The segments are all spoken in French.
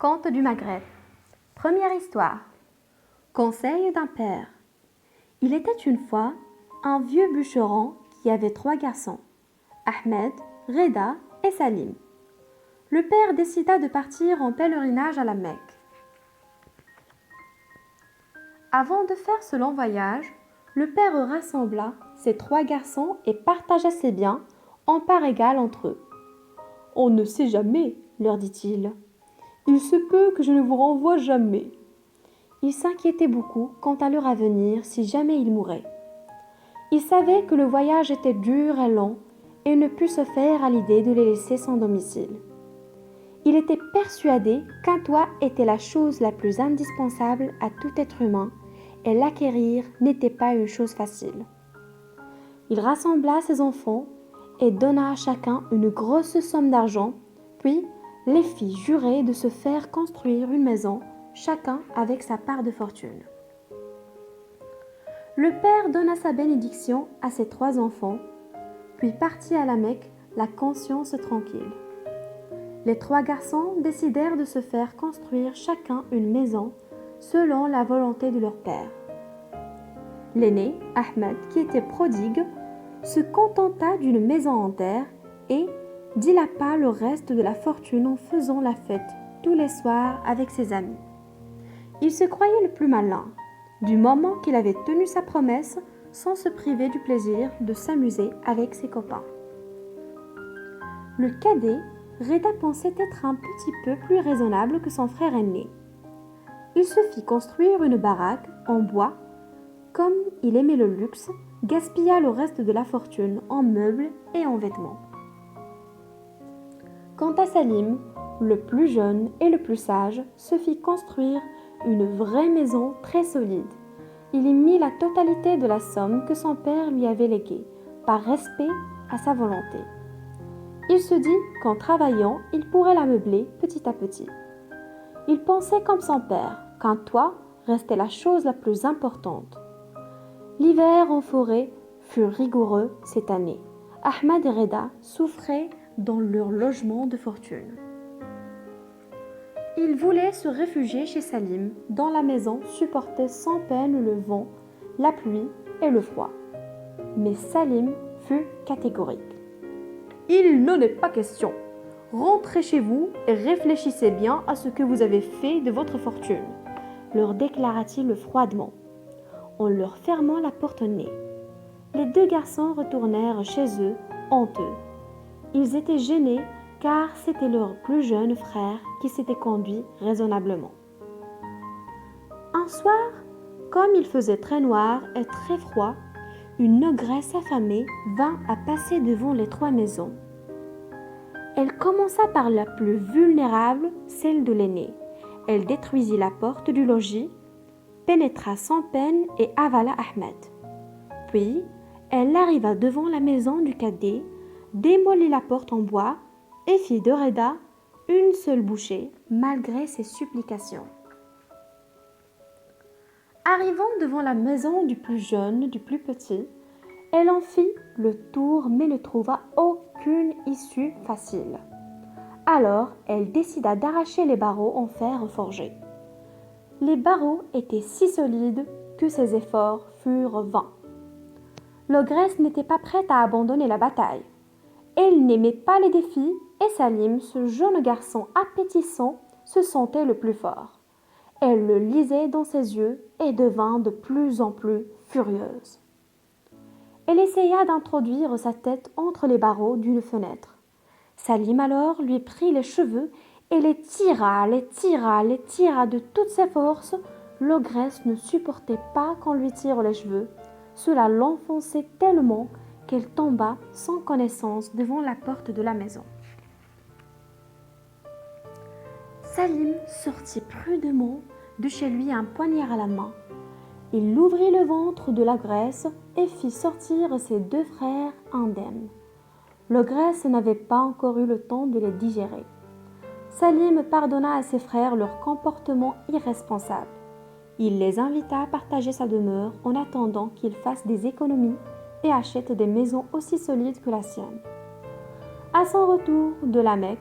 Conte du Maghreb. Première histoire. Conseil d'un père. Il était une fois un vieux bûcheron qui avait 3 garçons, Ahmed, Reda et Salim. Le père décida de partir en pèlerinage à la Mecque. Avant de faire ce long voyage, le père rassembla ses 3 garçons et partagea ses biens en part égale entre eux. « On ne sait jamais, leur dit-il. Il se peut que je ne vous renvoie jamais. » Il s'inquiétait beaucoup quant à leur avenir si jamais ils mouraient. Il savait que le voyage était dur et long et ne put se faire à l'idée de les laisser sans domicile. Il était persuadé qu'un toit était la chose la plus indispensable à tout être humain et l'acquérir n'était pas une chose facile. Il rassembla ses enfants et donna à chacun une grosse somme d'argent, puis les fit jurer de se faire construire une maison, chacun avec sa part de fortune. Le père donna sa bénédiction à ses 3 enfants, puis partit à la Mecque, la conscience tranquille. Les 3 garçons décidèrent de se faire construire chacun une maison selon la volonté de leur père. L'aîné, Ahmed, qui était prodigue, se contenta d'une maison en terre et dilapa le reste de la fortune en faisant la fête tous les soirs avec ses amis. Il se croyait le plus malin, du moment qu'il avait tenu sa promesse sans se priver du plaisir de s'amuser avec ses copains. Le cadet, Reda pensait être un petit peu plus raisonnable que son frère aîné. Il se fit construire une baraque en bois. Comme il aimait le luxe, gaspilla le reste de la fortune en meubles et en vêtements. Quant à Salim, le plus jeune et le plus sage, se fit construire une vraie maison très solide. Il y mit la totalité de la somme que son père lui avait léguée, par respect à sa volonté. Il se dit qu'en travaillant, il pourrait la meubler petit à petit. Il pensait comme son père qu'un toit restait la chose la plus importante. L'hiver en forêt fut rigoureux cette année. Ahmed et Reda souffraient dans leur logement de fortune. Ils voulaient se réfugier chez Salim, dont la maison supportait sans peine le vent, la pluie et le froid. Mais Salim fut catégorique. « Il n'en est pas question. Rentrez chez vous et réfléchissez bien à ce que vous avez fait de votre fortune, » leur déclara-t-il froidement, en leur fermant la porte au nez. Les 2 garçons retournèrent chez eux, honteux. Ils étaient gênés car c'était leur plus jeune frère qui s'était conduit raisonnablement. Un soir, comme il faisait très noir et très froid, une ogresse affamée vint à passer devant les 3 maisons. Elle commença par la plus vulnérable, celle de l'aîné. Elle détruisit la porte du logis, pénétra sans peine et avala Ahmed. Puis, elle arriva devant la maison du cadet, démolit la porte en bois et fit de Reda une seule bouchée, malgré ses supplications. Arrivant devant la maison du plus jeune, du plus petit, elle en fit le tour mais ne trouva aucune issue facile. Alors, elle décida d'arracher les barreaux en fer forgé. Les barreaux étaient si solides que ses efforts furent vains. L'ogresse n'était pas prête à abandonner la bataille. Elle n'aimait pas les défis et Salim, ce jeune garçon appétissant, se sentait le plus fort. Elle le lisait dans ses yeux et devint de plus en plus furieuse. Elle essaya d'introduire sa tête entre les barreaux d'une fenêtre. Salim alors lui prit les cheveux et les tira de toutes ses forces. L'ogresse ne supportait pas qu'on lui tire les cheveux. Cela l'enfonçait tellement qu'elle tomba sans connaissance devant la porte de la maison. Salim sortit prudemment de chez lui un poignard à la main. Il ouvrit le ventre de l'ogresse et fit sortir ses 2 frères indemnes. L'ogresse n'avait pas encore eu le temps de les digérer. Salim pardonna à ses frères leur comportement irresponsable. Il les invita à partager sa demeure en attendant qu'ils fassent des économies et achètent des maisons aussi solides que la sienne. À son retour de la Mecque,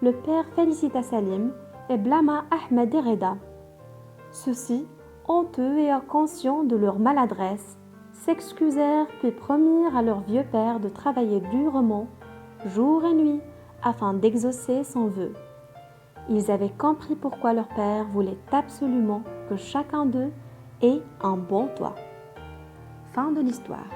le père félicita Salim et blâma Ahmed et Reda. Ceux-ci, honteux et inconscients de leur maladresse, s'excusèrent puis promirent à leur vieux père de travailler durement, jour et nuit, afin d'exaucer son vœu. Ils avaient compris pourquoi leur père voulait absolument que chacun d'eux ait un bon toit. Fin de l'histoire.